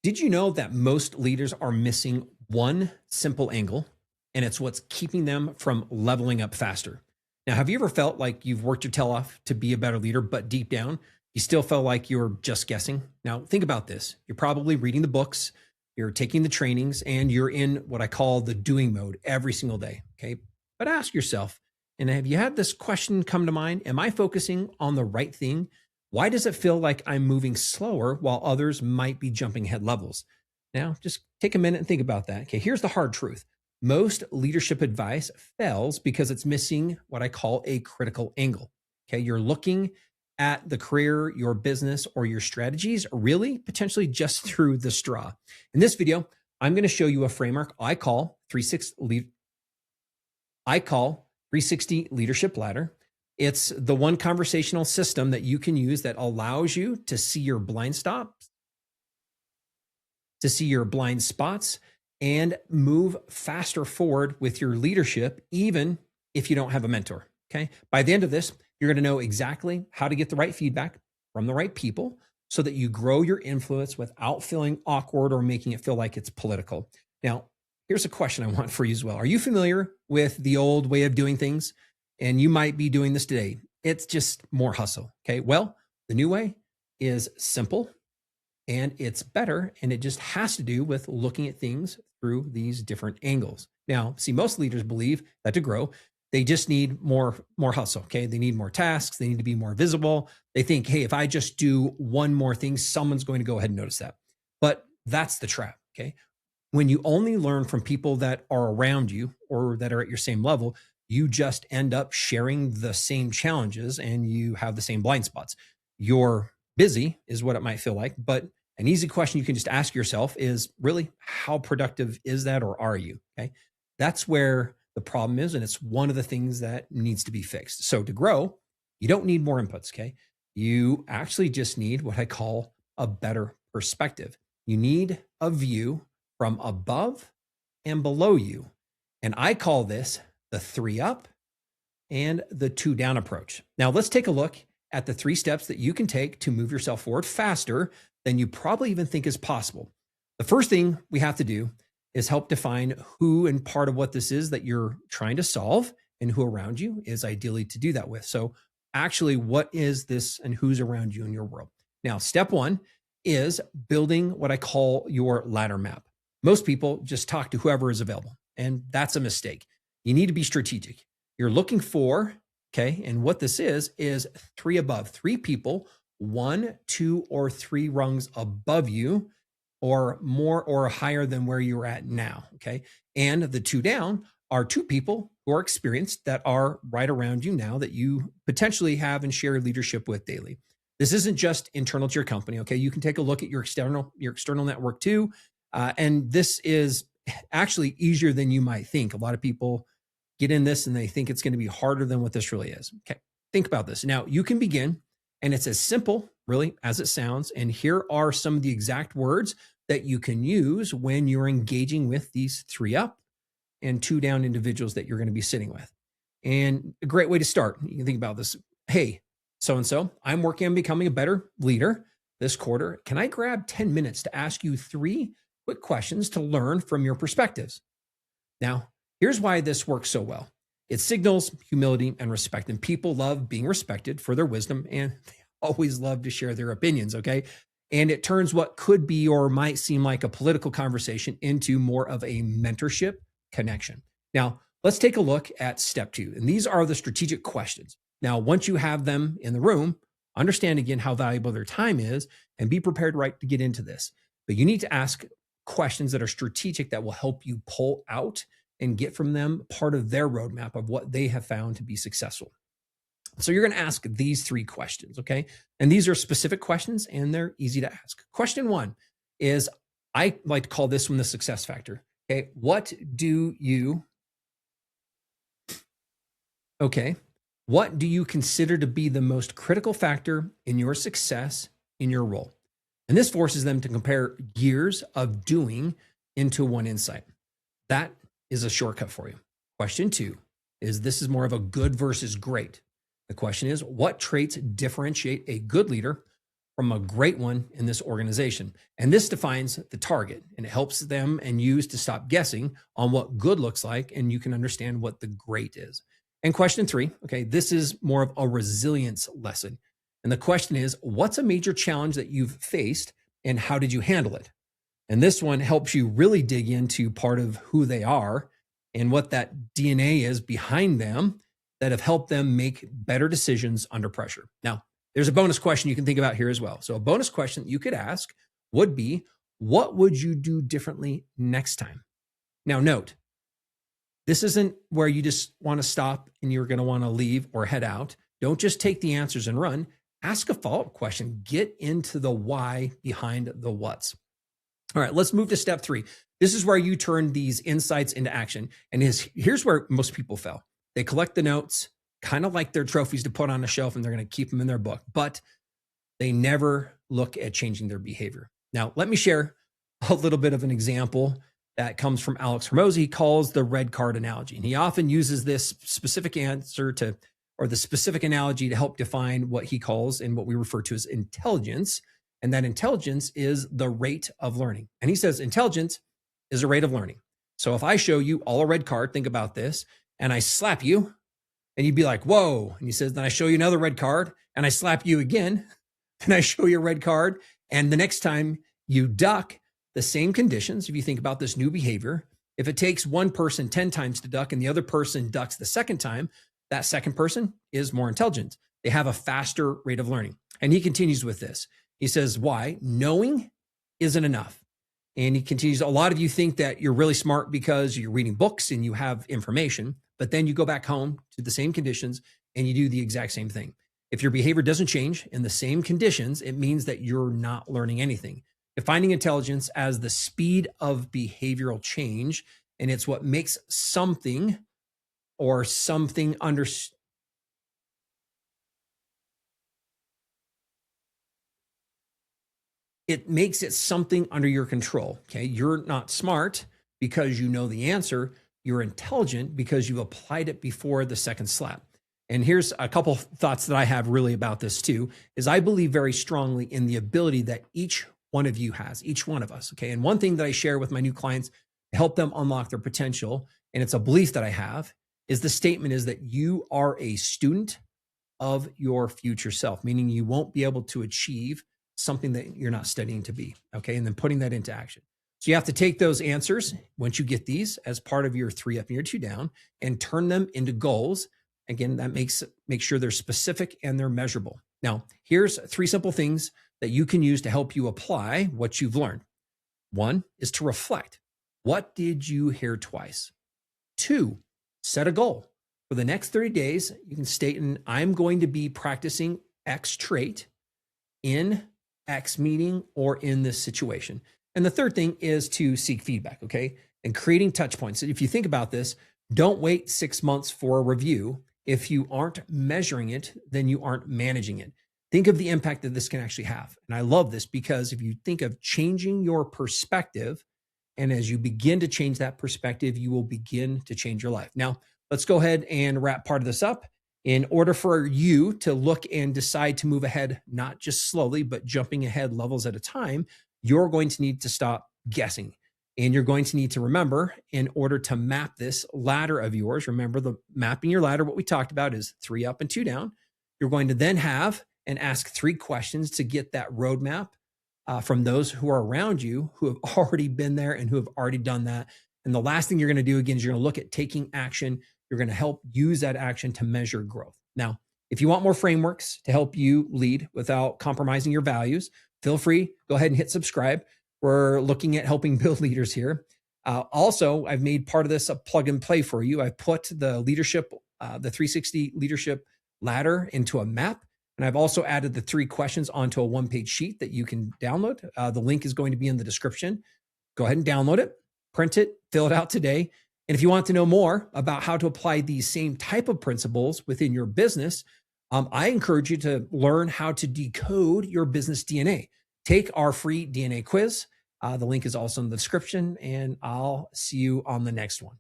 Did you know that most leaders are missing one simple angle, and it's what's keeping them from leveling up faster? Now, have you ever felt like you've worked your tail off to be a better leader, but deep down, you still felt like you're just guessing? Now, think about this. You're probably reading the books, you're taking the trainings, and you're in what I call the doing mode every single day. Okay. But ask yourself, and have you had this question come to mind? Am I focusing on the right thing? Why does it feel like I'm moving slower while others might be jumping ahead levels? Now, just take a minute and think about that. Okay, here's the hard truth. Most leadership advice fails because it's missing what I call a critical angle. Okay, you're looking at the career, your business, or your strategies really potentially just through the straw. In this video, I'm going to show you a framework I call 360 Leadership Ladder. It's the one conversational system that you can use that allows you to see your blind spots, and move faster forward with your leadership, even if you don't have a mentor. Okay. By the end of this, you're going to know exactly how to get the right feedback from the right people so that you grow your influence without feeling awkward or making it feel like it's political. Now, here's a question I want for you as well. Are you familiar with the old way of doing things? And you might be doing this today. It's just more hustle. Okay. Well, the new way is simple and it's better. And it just has to do with looking at things through these different angles. Now, see, most leaders believe that to grow, they just need more hustle. Okay. They need more tasks. They need to be more visible. They think, hey, if I just do one more thing, someone's going to go ahead and notice that. But that's the trap. Okay. When you only learn from people that are around you or that are at your same level, you just end up sharing the same challenges and you have the same blind spots. You're busy is what it might feel like, but an easy question you can just ask yourself is really, how productive is that, or are you? Okay. That's where the problem is. And it's one of the things that needs to be fixed. So to grow, you don't need more inputs. Okay. You actually just need what I call a better perspective. You need a view from above and below you. And I call this the 3 up and the 2 down approach. Now let's take a look at the 3 steps that you can take to move yourself forward faster than you probably even think is possible. The first thing we have to do is help define who and part of what this is that you're trying to solve and who around you is ideally to do that with. So actually, what is this and who's around you in your world? Now, step 1 is building what I call your ladder map. Most people just talk to whoever is available, and that's a mistake. You need to be strategic. You're looking for, okay, and what this is 3 above, 3 people, 1, 2, or 3 rungs above you, or more or higher than where you're at now, okay? And the 2 down are 2 people who are experienced that are right around you now that you potentially have and share leadership with daily. This isn't just internal to your company, okay? You can take a look at your external network too. And this is actually easier than you might think. A lot of people get in this and they think it's going to be harder than what this really is. Okay, think about this. Now you can begin, and it's as simple really as it sounds. And here are some of the exact words that you can use when you're engaging with these 3 up and 2 down individuals that you're going to be sitting with. And a great way to start, you can think about this. Hey, so-and-so, I'm working on becoming a better leader this quarter. Can I grab 10 minutes to ask you 3 quick questions to learn from your perspectives? Now, here's why this works so well. It signals humility and respect, and people love being respected for their wisdom, and they always love to share their opinions, okay? And it turns what could be or might seem like a political conversation into more of a mentorship connection. Now, let's take a look at step 2, and these are the strategic questions. Now, once you have them in the room, understand again how valuable their time is and be prepared right to get into this. But you need to ask questions that are strategic that will help you pull out and get from them part of their roadmap of what they have found to be successful. So you're going to ask these 3 questions, okay? And these are specific questions and they're easy to ask. Question 1 is, I like to call this one the success factor. Okay, what do you consider to be the most critical factor in your success in your role? And this forces them to compare years of doing into one insight. That is a shortcut for you. Question 2 is, this is more of a good versus great. The question is, what traits differentiate a good leader from a great one in this organization. And this defines the target, and it helps them and you to stop guessing on what good looks like, and you can understand what the great is. And question 3, okay, this is more of a resilience lesson. And the question is, what's a major challenge that you've faced and how did you handle it? And this one helps you really dig into part of who they are and what that DNA is behind them that have helped them make better decisions under pressure. Now, there's a bonus question you can think about here as well. So a bonus question that you could ask would be, what would you do differently next time? Now, note, this isn't where you just want to stop and you're going to want to leave or head out. Don't just take the answers and run. Ask a follow-up question. Get into the why behind the what's. All right, let's move to step 3. This is where you turn these insights into action. And here's where most people fail. They collect the notes, kind of like their trophies to put on a shelf, and they're going to keep them in their book, but they never look at changing their behavior. Now, let me share a little bit of an example that comes from Alex Hormozi. He calls the red card analogy. And he often uses this specific answer to, or the specific analogy to help define what he calls and what we refer to as intelligence. And that intelligence is the rate of learning. And he says intelligence is a rate of learning. So if I show you all a red card, think about this, and I slap you, and you'd be like, whoa. And he says, then I show you another red card, and I slap you again, and I show you a red card. And the next time you duck, the same conditions, if you think about this new behavior, if it takes one person 10 times to duck and the other person ducks the second time, that second person is more intelligent. They have a faster rate of learning. And he continues with this. He says, why? Knowing isn't enough. And he continues, a lot of you think that you're really smart because you're reading books and you have information, but then you go back home to the same conditions and you do the exact same thing. If your behavior doesn't change in the same conditions, it means that you're not learning anything. Defining intelligence as the speed of behavioral change, and it's what makes something or something it makes it something under your control. Okay. You're not smart because you know the answer. You're intelligent because you applied it before the second slap. And here's a couple thoughts that I have really about this too, is I believe very strongly in the ability that each one of you has, each one of us. Okay. And one thing that I share with my new clients to help them unlock their potential, and it's a belief that I have, is the statement is that you are a student of your future self, meaning you won't be able to achieve something that you're not studying to be. Okay. And then putting that into action. So you have to take those answers once you get these as part of your 3 up and your 2 down and turn them into goals. Again, that make sure they're specific and they're measurable. Now, here's 3 simple things that you can use to help you apply what you've learned. 1 is to reflect. What did you hear twice? 2, set a goal. For the next 30 days, you can state, I'm going to be practicing X trait in X meeting or in this situation. And the third thing is to seek feedback, okay? And creating touch points. If you think about this, don't wait 6 months for a review. If you aren't measuring it, then you aren't managing it. Think of the impact that this can actually have. And I love this because if you think of changing your perspective, and as you begin to change that perspective, you will begin to change your life. Now, let's go ahead and wrap part of this up. In order for you to look and decide to move ahead, not just slowly, but jumping ahead levels at a time, you're going to need to stop guessing. And you're going to need to remember, in order to map this ladder of yours, remember the mapping your ladder, what we talked about is 3 up and 2 down. You're going to then have and ask 3 questions to get that roadmap from those who are around you, who have already been there and who have already done that. And the last thing you're going to do, again, is you're going to look at taking action. You're going to help use that action to measure growth. Now, if you want more frameworks to help you lead without compromising your values, feel free, go ahead and hit subscribe. We're looking at helping build leaders here. Also, I've made part of this a plug and play for you. I've put the leadership, the 360 leadership ladder into a map. And I've also added the 3 questions onto a 1-page sheet that you can download. The link is going to be in the description. Go ahead and download it, print it, fill it out today. And if you want to know more about how to apply these same type of principles within your business, I encourage you to learn how to decode your business DNA. Take our free DNA quiz. The link is also in the description, and I'll see you on the next one.